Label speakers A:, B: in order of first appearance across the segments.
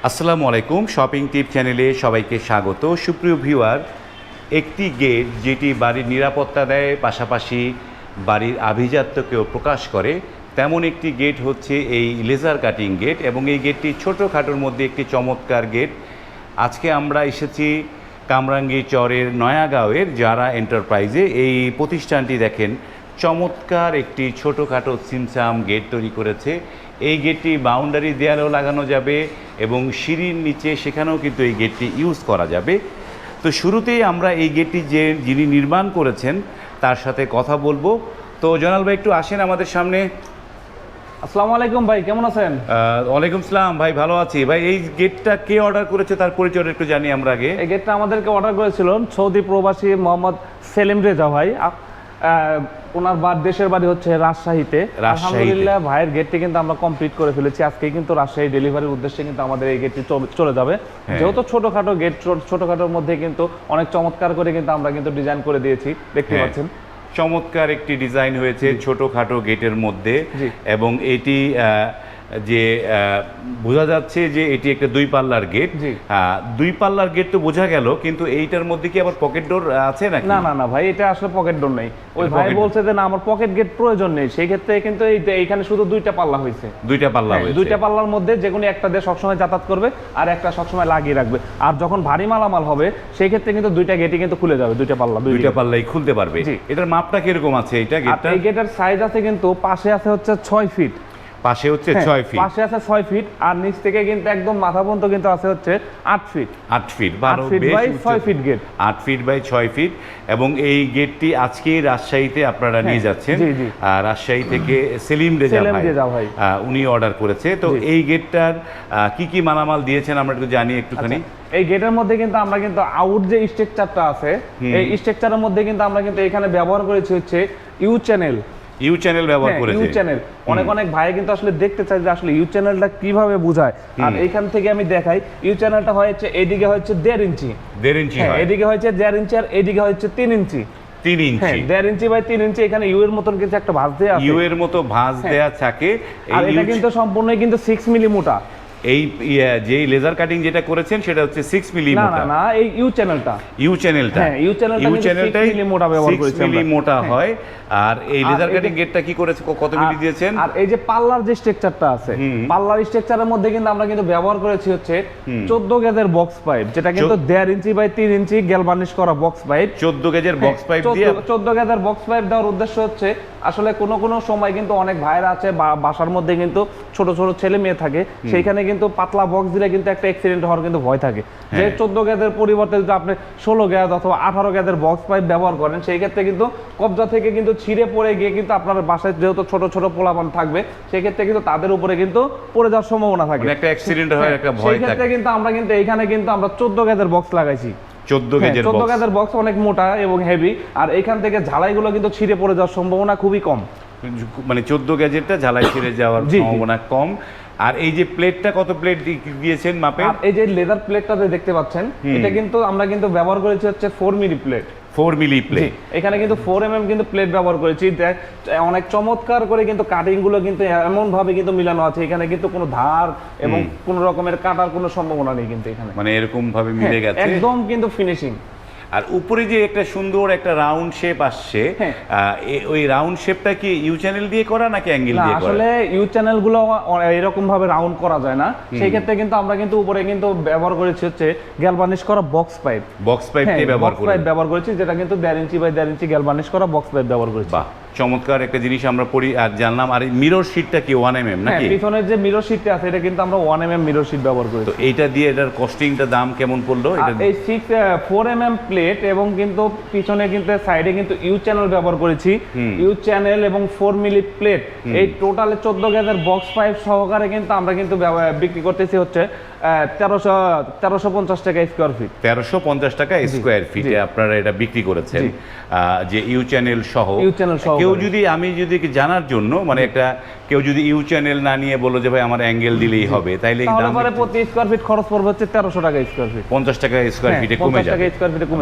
A: আসসালামু আলাইকুম শপিং টিপ চ্যানেলে সবাইকে স্বাগত। সুপ্রিয় ভিউয়ার, একটি গেট যেটি বাড়ির নিরাপত্তা দেয়, পাশাপাশি বাড়ির আভিজাত্যকেও প্রকাশ করে, তেমন একটি গেট হচ্ছে এই লেজার কাটিং গেট। এবং এই গেটটি ছোটোখাটোর মধ্যে একটি চমৎকার গেট। আজকে আমরা এসেছি কামরাঙ্গী চরের নয়াগাঁওয়ের যারা এন্টারপ্রাইজে। এই প্রতিষ্ঠানটি দেখেন চমৎকার একটি ছোটোখাটো সিমসাম গেট তৈরি করেছে। এই গেটটি বাউন্ডারি দেয়ালেও লাগানো যাবে এবং সিঁড়ির নিচে সেখানেও কিন্তু এই গেটটি ইউজ করা যাবে। তো শুরুতেই আমরা এই গেটটি যিনি নির্মাণ করেছেন তার সাথে কথা বলবো। তো জনাল ভাই একটু আসেন আমাদের সামনে।
B: আসসালামু আলাইকুম ভাই, কেমন আছেন?
A: ওয়ালাইকুম সালাম ভাই, ভালো আছি ভাই। এই গেটটা কে অর্ডার করেছে তার পরিচয়টা একটু জানি আমরা আগে।
B: এই গেটটা আমাদেরকে অর্ডার করেছিলেন সৌদি প্রবাসী মোহাম্মদ সেলিম রেজা ভাই। ওনার দেশের বাড়ি হচ্ছে রাজশাহীতে। আলহামদুলিল্লাহ ভাইয়ের গেটটি কিন্তু আমরা কমপ্লিট করে ফেলেছি। আজকে কিন্তু রাজশাহী ডেলিভারির উদ্দেশ্যে কিন্তু আমাদের এই গেটটি চলে যাবে। যেহেতু ছোটখাটো গেট, ছোটখাটোর মধ্যে কিন্তু অনেক চমৎকার করে কিন্তু আমরা কিন্তু ডিজাইন করে দিয়েছি, দেখতে পাচ্ছেন।
A: চমৎকার একটি ডিজাইন হয়েছে ছোটোখাটো গেটের মধ্যে। এবং এটি যে বোঝা যাচ্ছে যে এটি একটা দুই পাল্লার গেট। দুই পাল্লার গেট তো বোঝা গেল, কিন্তু এইটার মধ্যে কি আবার পকেট ডোর আছে নাকি?
B: না না না ভাই, এটা আসলে পকেট ডোর নেই। ওই ভাই বলছে যে না, আমার পকেট গেট প্রয়োজন নেই। সেই ক্ষেত্রে কিন্তু এইখানে শুধু দুইটা পাল্লা হয়েছে। দুইটা পাল্লার মধ্যে যে কোনো একটা দিয়ে সবসময় যাতায়াত করবে আর একটা সবসময় লাগিয়ে রাখবে। আর যখন ভারী মালামাল হবে সেই ক্ষেত্রে কিন্তু দুইটা গেটই কিন্তু খুলে যাবে। দুইটা পাল্লাই খুলতে পারবে। এটার মাপটা কিরকম আছে? এই গেটের সাইজ আছে কিন্তু পাশে আছে হচ্ছে 6 ফিট।
A: পাশে হচ্ছে 6 ফিট,
B: পাশে আছে 6 ফিট, আর নিচ থেকে কিন্তু একদম মাথা পর্যন্ত কিন্তু আছে হচ্ছে 8 feet.
A: 8 feet by
B: 6 feet gate.
A: 8 feet by 6 feet. এবং এই গেটটি আজকে রাজশাহীতে আপনারা নিয়ে যাচ্ছেন। রাজশাহী থেকে সেলিম রেজা ভাই উনি অর্ডার করেছে। তো এই গেটটার কি কি মালামাল দিয়েছেন আমরা একটু জানি একটুখানি।
B: এই গেটের মধ্যে কিন্তু আমরা কিন্তু আউট যে স্ট্রাকচারটা আছে, এই স্ট্রাকচারের মধ্যে কিন্তু আমরা কিন্তু এখানে ব্যবহার করেছি হচ্ছে ইউ চ্যানেল ব্যবহার করেছি। ইউ চ্যানেল অনেক ভাই কিন্তু আসলে দেখতে চাই যে আসলে ইউ চ্যানেলটা কিভাবে বোঝায়। আর এইখান থেকে আমি দেখাই, ইউ চ্যানেলটা হচ্ছে এইদিকে হচ্ছে 1.5 ইঞ্চি, এদিকে হচ্ছে 1.5 ইঞ্চি, আর এইদিকে হচ্ছে 3 ইঞ্চি। 1.5 ইঞ্চি বাই 3 ইঞ্চি। এখানে ইউ এর মতন কিছু একটা ভাঁজ দেয়া আছে,
A: ইউ এর মতো ভাঁজ দেয়া থাকে।
B: আর এটা কিন্তু সম্পূর্ণই কিন্তু 6 মিলি মোটা।
A: এই যে লেজার কাটিং যেটা করেছেন সেটা হচ্ছে 6 মিলি মোটা।
B: না, এই ইউ চ্যানেলটা 6 মিলি মোটা ব্যবহার করেছি, 6 মিলি
A: মোটা হয়। আর এই লেজার কাটিং গেটটা কি করেছে, কত মিলি দিয়েছেন?
B: আর এই যে পাল্লার যে স্ট্রাকচারটা আছে, পাল্লার স্ট্রাকচারের মধ্যে কিন্তু আমরা কিন্তু ব্যবহার করেছি হচ্ছে 14 গেজের বক্স পাইপ, যেটা কিন্তু 1.5 ইঞ্চি বাই 3 ইঞ্চি গ্যালভানিশ করা বক্স পাইপ।
A: 14 গেজের বক্স পাইপ দিয়ে
B: 14 গেজের বক্স পাইপ দেওয়ার উদ্দেশ্য হচ্ছে আসলে কোনো সময় কিন্তু অনেক ভাইরা আছে বাসার মধ্যে কিন্তু ছোট ছোট ছেলে মেয়ে থাকে, সেইখানে কিন্তু পাতলা বক্স দিলে কিন্তু একটা অ্যাক্সিডেন্ট হওয়ার কিন্তু ভয় থাকে। যে 14 গেজের পরিবর্তে যদি আপনি 16 গেজ অথবা 18 গেজের বক্স পাইপ ব্যবহার করেন, সেই ক্ষেত্রে কিন্তু কবজা থেকে কিন্তু ছিঁড়ে পড়ে গিয়ে কিন্তু আপনার বাসায় যেহেতু ছোট ছোট পোলাপান থাকবে, সেই ক্ষেত্রে কিন্তু তাদের উপরে কিন্তু পড়ে যাওয়ার সম্ভাবনা থাকে,
A: একটা অ্যাক্সিডেন্ট হয়, একটা ভয় থাকে।
B: সেই ক্ষেত্রে কিন্তু আমরা কিন্তু এইখানে কিন্তু আমরা 14 গেজের বক্স লাগাইছি।
A: 14 গেজের
B: বক্স অনেক মোটা এবং হেভি, আর এইখান থেকে ঝালাইগুলো কিন্তু ছিঁড়ে পড়ে যাওয়ার সম্ভাবনা খুবই কম।
A: মানে 14 গেজেরটা ঝালাই ছিঁড়ে যাওয়ার সম্ভাবনা কম। আর এই যে প্লেটটা, কত প্লেট দিয়েছেন মাপে? এই যে লেদার প্লেটটা দেখতে পাচ্ছেন, এটা কিন্তু আমরা কিন্তু ব্যবহার করেছি হচ্ছে 4 মিলি প্লেট। 4 milli plate. এখানে কিন্তু 4 mm কিন্তু প্লেট ব্যবহার করেছি। অনেক চমৎকার করে কিন্তু কাটিং গুলো কিন্তু এমন ভাবে কিন্তু মিলানো আছে, এখানে কিন্তু কোনো ধার এবং কোনো রকমের কাটার কোনো সম্ভাবনা নেই কিন্তু এখানে, মানে এরকম ভাবে মিলে গেছে
B: একদম কিন্তু ফিনিশিং।
A: আর উপরে যে একটা সুন্দর একটা রাউন্ড শেপ আসছে, ওই রাউন্ড শেপটা কি ইউ চ্যানেল দিয়ে করা নাকি অ্যাঙ্গেল দিয়ে করা?
B: আসলে ইউ চ্যানেল গুলো এরকম ভাবে রাউন্ড করা যায় না। সেই ক্ষেত্রে কিন্তু আমরা কিন্তু উপরে কিন্তু ব্যবহার করেছি হচ্ছে গ্যালভানিশ করা বক্স পাইপ ব্যবহার করেছি, যেটা কিন্তু 1.5 ইঞ্চি বাই 1.5 ইঞ্চি গ্যালভানিশ করা বক্স পাইপ ব্যবহার করেছি।
A: চমৎকার একটা জিনিস আমরা পড়ি আর জানলাম। আর মিরর শীটটা কি 1 mm নাকি?
B: পিছনের যে মিরর শীটটা আছে এটা কিন্তু আমরা 1 mm মিরর শীট ব্যবহার করেছি।
A: তো এইটা দিয়ে এটার কস্টিংটা দাম কেমন পড়লো?
B: এই 4 mm প্লেট এবং কিন্তু পিছনে কিন্তু সাইডে কিন্তু ইউ চ্যানেল ব্যবহার করেছি। ইউ চ্যানেল এবং 4 মিলি প্লেট, এই টোটালে 14 গেজের বক্স পাইপ সহকারে কিন্তু আমরা কিন্তু বিক্রি করতেছি হচ্ছে 1350 টাকা স্কয়ার ফিট।
A: 1350 টাকা স্কয়ার ফিটে আপনারা এটা বিক্রি করেছেন, যে ইউ চ্যানেল সহ। কেউ কেউ যদি আমি যদি জানার জন্য মানে একটা কেউ যদি ইউ চ্যানেল না নিয়ে বললো যে ভাই আমার অ্যাঙ্গেল দিলেই হবে, তাইলে
B: প্রতি স্কয়ার ফিট খরচ পড়বে হচ্ছে 1300 টাকা স্কয়ার ফিট,
A: 50 টাকা স্কয়ার ফিটে কমে যাবে,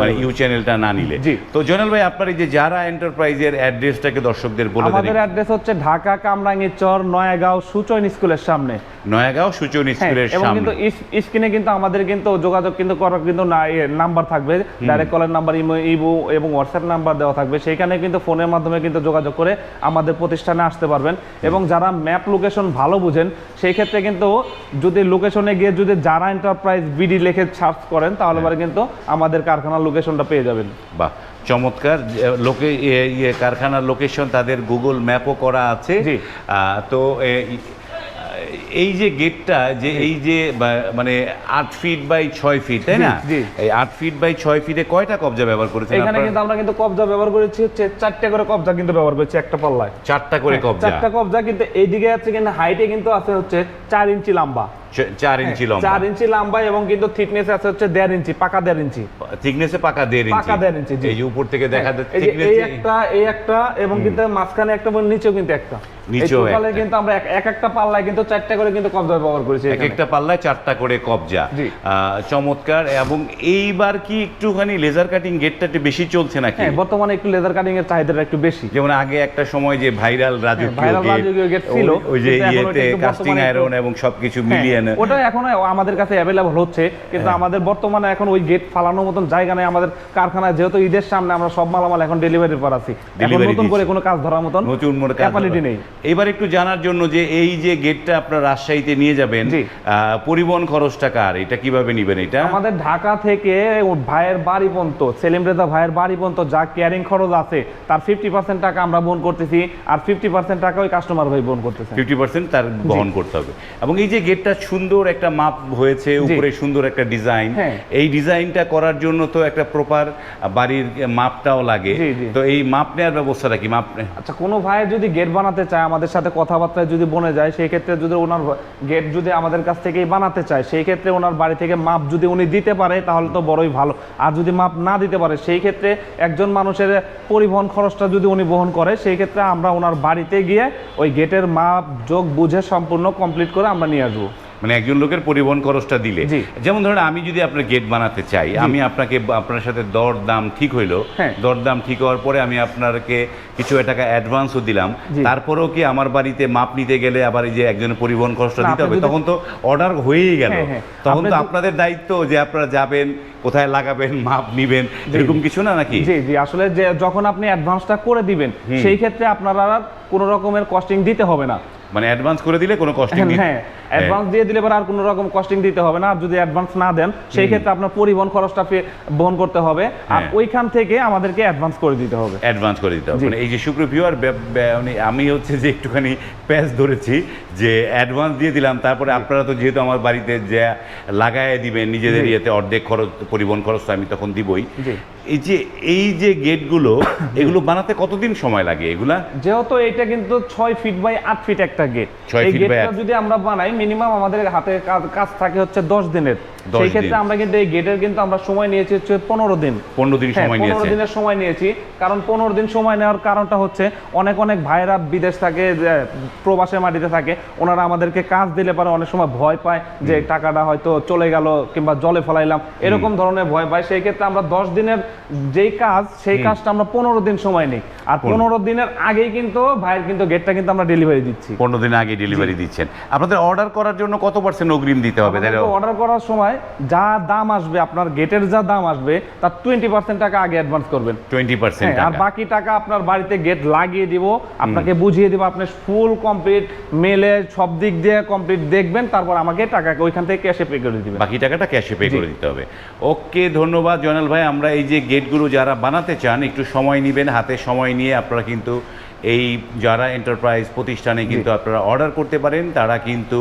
A: মানে ইউ চ্যানেলটা না নিলে। তো জয়নাল ভাই, আপনার এই যে যারা এন্টারপ্রাইজের অ্যাড্রেসটাকে দর্শকদের বলে দেন।
B: আমাদের অ্যাড্রেস হচ্ছে ঢাকা কামরাঙ্গীরচর নয়াগাঁও সুচয়ন স্কুলের সামনে,
A: নয়াগাঁও সুচয়ন স্কুলের সামনে। এবং
B: কিন্তু স্ক্রিনে কিন্তু আমাদের কিন্তু যোগাযোগ কিন্তু করার কিন্তু নাম্বার থাকবে, ডাইরেক্ট কলের নাম্বার, ইমো এবং হোয়াটসঅ্যাপ নাম্বার দেওয়া থাকবে, সেইখানে কিন্তু ফোনের মাধ্যমে কিন্তু যোগাযোগ করে আমাদের প্রতিষ্ঠানে আসতে পারবেন। এবং যারা ম্যাপ লোকেশন ভালো বুঝেন সেই ক্ষেত্রে কিন্তু যদি লোকেশনে গিয়ে যদি যারা এন্টারপ্রাইজ বিডি লিখে সার্চ করেন তাহলে পরে কিন্তু আমাদের কারখানার লোকেশনটা পেয়ে যাবেন।
A: বাহ, চমৎকার। কারখানার লোকেশন তাদের গুগল ম্যাপও করা আছে। তো এই যে গেটটা যে এই যে মানে 8 ফিট বাই 6 ফিট, তাই না? এই 8 ফিট বাই 6 ফিটে কয়টা কবজা ব্যবহার করেছেন?
B: এখানে কিন্তু আমরা কিন্তু কবজা ব্যবহার করেছি হচ্ছে 4টা করে কবজা কিন্তু ব্যবহার করেছি একটা পাল্লায়,
A: 4টা করে কবজা।
B: 4টা কবজা কিন্তু এইদিকে আছে কিন্তু হাইটে কিন্তু আছে হচ্ছে 4 ইঞ্চি লম্বা,
A: 4 ইঞ্চি লম্বা,
B: 4 ইঞ্চি লম্বা, এবং কিন্তু থিকনেস আছে হচ্ছে 1.5 ইঞ্চি, পাকা 1.5 ইঞ্চি থিকনেসে,
A: পাকা 1.5 ইঞ্চি। এই উপর থেকে দেখা যাচ্ছে
B: এই একটা এবং কিন্তু মাঝখানে একটা, নিচেও কিন্তু একটা, নিচেও একটা। কিন্তু আমরা একটা পাল্লায় কিন্তু 4টা করে কিন্তু কবজা ব্যবহার করেছি,
A: এক একটা পাল্লায় 4টা করে কবজা। চমৎকার। এবং এইবার কি একটুখানি লেজার কাটিং গেটটা একটু বেশি চলছে নাকি?
B: হ্যাঁ, বর্তমানে একটু লেজার কাটিং এর চাহিদাটা একটু বেশি।
A: যেমন আগে একটা সময় যে ভাইরাল রাজকীয় গেট ছিল, ওই যে ইয়েতে কাস্টিং আয়রন এবং সবকিছু মিলিয়ে
B: ওটা এখনো আমাদের কাছে অ্যাভেলেবল হচ্ছে, কিন্তু আমাদের বর্তমানে এখন ওই গেট ফালানোর মতন জায়গা নেই আমাদের কারখানায়, যেহেতু ঈদের সামনে আমরা সব মালামাল এখন ডেলিভারি পর আছি, নতুন করে কোনো কাজ ধরার মতন
A: নতুন ক্যাপাসিটি নেই। এবার একটু জানার জন্য যে এই যে গেটটা আপনারা রাজশাহীতে নিয়ে যাবেন, পরিবহন খরচটা কার? এটা কিভাবে নেবেন? এটা
B: আমাদের ঢাকা থেকে ভাইয়ের বাড়ি পর্যন্ত, সেলিম রেজা ভাইয়ের বাড়ি পর্যন্ত যা ক্যারিং খরচ আছে তার 50% টাকা আমরা বহন করতেছি, আর 50% টাকা ওই কাস্টমার ভাই বহন করতেছে,
A: 50% তার বহন করতে হবে। এবং এই যে গেটটা সুন্দর একটা মাপ হয়েছে, উপরে সুন্দর একটা ডিজাইন, এই ডিজাইনটা করার জন্য তো একটা প্রপার বাড়ির মাপটাও লাগে। তো এই মাপ নেওয়ার ব্যবস্থাটা কি?
B: আচ্ছা, কোনো ভাই যদি গেট বানাতে চায় আমাদের সাথে কথাবার্তায় যদি বনে যায়, সেই ক্ষেত্রে যদি ওনার গেট যদি আমাদের কাছ থেকেই বানাতে চায়, সেই ক্ষেত্রে ওনার বাড়ি থেকে মাপ যদি উনি দিতে পারে তাহলে তো বড়ই ভালো। আর যদি মাপ না দিতে পারে, সেই ক্ষেত্রে একজন মানুষের পরিবহন খরচটা যদি উনি বহন করে, সেই ক্ষেত্রে আমরা ওনার বাড়িতে গিয়ে ওই গেটের মাপ যোগ বুঝে সম্পূর্ণ কমপ্লিট করে আমরা নিয়ে আসবো।
A: মানে একজন লোকের পরিবহন খরচটা দিলে, যেমন ধরেন আমি যদি আপনার গেট বানাতে চাই, আমি আপনার সাথে দরদাম ঠিক হইলো, দরদাম ঠিক হওয়ার পরে আমি আপনাকে কিছু টাকা অ্যাডভান্সও দিলাম, তারপরেও কি আমার বাড়িতে মাপ নিতে গেলে আবার এই যে একজনের পরিবহন খরচটা দিতে হবে? তখন তো অর্ডার হয়েই গেল, তখন তো আপনাদের দায়িত্ব যে আপনারা যাবেন, কোথায় লাগাবেন, মাপ নিবেন, এরকম কিছু না নাকি?
B: জি, আসলে যে যখন আপনি অ্যাডভান্সটা করে দিবেন, সেই ক্ষেত্রে আপনারা কোনো রকমের কস্টিং দিতে হবে না।
A: মানে অ্যাডভান্স করে দিলে কোনো কস্টিং নেই?
B: হ্যাঁ, অ্যাডভান্স দিয়ে দিলে আর কোনো রকম কস্টিং দিতে হবে না। আর যদি অ্যাডভান্স না দেন, সেই ক্ষেত্রে আপনার পরিবহন খরচটা বহন করতে হবে, আর ওইখান থেকে আমাদেরকে অ্যাডভান্স করে দিতে হবে।
A: অ্যাডভান্স করে দিতে হবে। মানে এই যে সুপ্রিয় ভিউয়ার, আমি হচ্ছে যে একটুখানি প্যাচ ধরেছি যে অ্যাডভান্স দিয়ে দিলাম, তারপরে আপনারা তো যেহেতু আমার বাড়িতে যে লাগায় দিবেন নিজেদের ইয়েতে, অর্ধেক খরচ পরিবহন খরচ তো আমি তখন দিবই। এই যে গেটগুলো, এগুলো বানাতে কতদিন সময় লাগে? এগুলা
B: যেহেতু এটা কিন্তু 6 ফিট বাই 8 ফিট একটা গেট, এই গেটটা যদি আমরা বানাই মিনিমাম আমাদের হাতে কাজ থাকে হচ্ছে 10 দিনের। সেই ক্ষেত্রে আমরা কিন্তু এই গেটের কিন্তু আমরা সময় নিয়েছি হচ্ছে 15 দিন।
A: 15 দিন সময় নিয়েছি।
B: 15 দিনের সময় নিয়েছি, কারণ 15 দিন সময় নেওয়ার কারণটা হচ্ছে অনেক ভাইরা বিদেশ থাকে, প্রবাসে মাটিতে থাকে, ওনারা আমাদেরকে কাজ দিলে পারে অনেক সময় ভয় পায় যে টাকাটা হয়তো চলে গেল কিংবা জলে ফেলাইলাম, এরকম ধরনের ভয় পায়। সেই ক্ষেত্রে আমরা 10 দিনের যেই কাজ, সেই কাজটা আমরা 15 দিন সময় নিই, আর 15 দিনের আগেই কিন্তু ভাইয়ের কিন্তু গেটটা কিন্তু আমরা ডেলিভারি দিচ্ছি।
A: 15 দিন আগে ডেলিভারি দিচ্ছেন। আপনাদের অর্ডার করার জন্য কত % অগ্রিম দিতে হবে?
B: অর্ডার করার সময় যা দাম আসবে, আপনার গেটের যা দাম আসবে তার 20% টাকা আগে অ্যাডভান্স করবেন।
A: 20%,
B: আর বাকি টাকা আপনার বাড়িতে গেট লাগিয়ে দিব, আপনাকে বুঝিয়ে দিব, আপনি ফুল কমপ্লিট মেলে সব দিক দিয়ে কমপ্লিট দেখবেন, তারপর আমাকে টাকা ওইখান থেকে ক্যাশে পে করে দিবেন।
A: বাকি টাকাটা ক্যাশে পে করে দিতে হবে। ওকে, ধন্যবাদ জয়নাল ভাই। আমরা এই যে গেটগুলো যারা বানাতে চান, একটু সময় নেবেন, হাতে সময় নিয়ে আপনারা কিন্তু এই যারা এন্টারপ্রাইজ প্রতিষ্ঠানে কিন্তু আপনারা অর্ডার করতে পারেন। তারা কিন্তু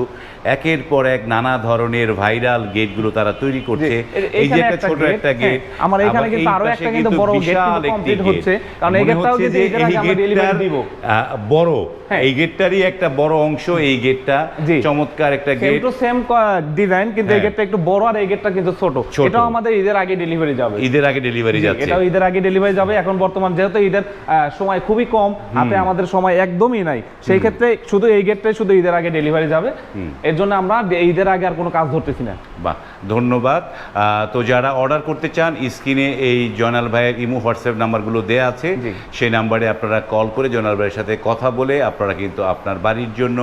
A: একের পর এক নানা ধরনের ভাইরাল গেটগুলো তারা তৈরি করছে। এই যে একটা ছোট একটা গেট,
B: আমার এখানে কিন্তু আরো একটা কিন্তু বড় গেট কমপ্লিট হচ্ছে, কারণ এই গেটটাও যে এই গেটটা আমরা ডেলিভারি দিব
A: বড়, এই গেটটারই একটা বড় অংশ। এই গেটটা চমৎকার একটা গেট,
B: একটু সেম ডিজাইন, কিন্তু এই গেটটা একটু বড় আর এই গেটটা কিন্তু ছোট। এটাও আমাদের ঈদের আগে ডেলিভারি যাবে।
A: ঈদের আগে ডেলিভারি যাচ্ছে,
B: এটাও ঈদের আগে ডেলিভারি যাবে। এখন বর্তমান যেহেতু ঈদের সময় খুবই কম, আর হাতে আমাদের সময় একদমই নাই, সেই ক্ষেত্রে শুধু এই গেটটাই শুধু ঈদের আগে ডেলিভারি যাবে, এর জন্য আমরা ঈদের আগে আর কোনো কাজ ধরতেছি না।
A: বাহ, ধন্যবাদ। তো যারা অর্ডার করতে চান, স্ক্রিনে এই জয়নাল ভাইয়ের ইমো হোয়াটসঅ্যাপ নাম্বারগুলো দেওয়া আছে, সেই নাম্বারে আপনারা কল করে জয়নাল ভাইয়ের সাথে কথা বলে আপনারা কিন্তু আপনার বাড়ির জন্য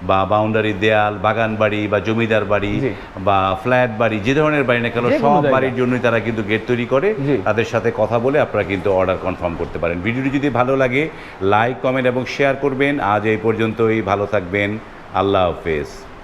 A: বা বাউন্ডারি দেয়াল, বাগান বাড়ি বা জমিদার বাড়ি বা ফ্ল্যাট বাড়ি, যে ধরনের বাড়ি না কেন সব বাড়ির জন্যই তারা কিন্তু গেট তৈরি করে। তাদের সাথে কথা বলে আপনারা কিন্তু অর্ডার কনফার্ম করতে পারেন। ভিডিওটি যদি ভালো লাগে লাইক, কমেন্ট এবং শেয়ার করবেন। আজ এই পর্যন্তই, ভালো থাকবেন, আল্লাহ হাফেজ।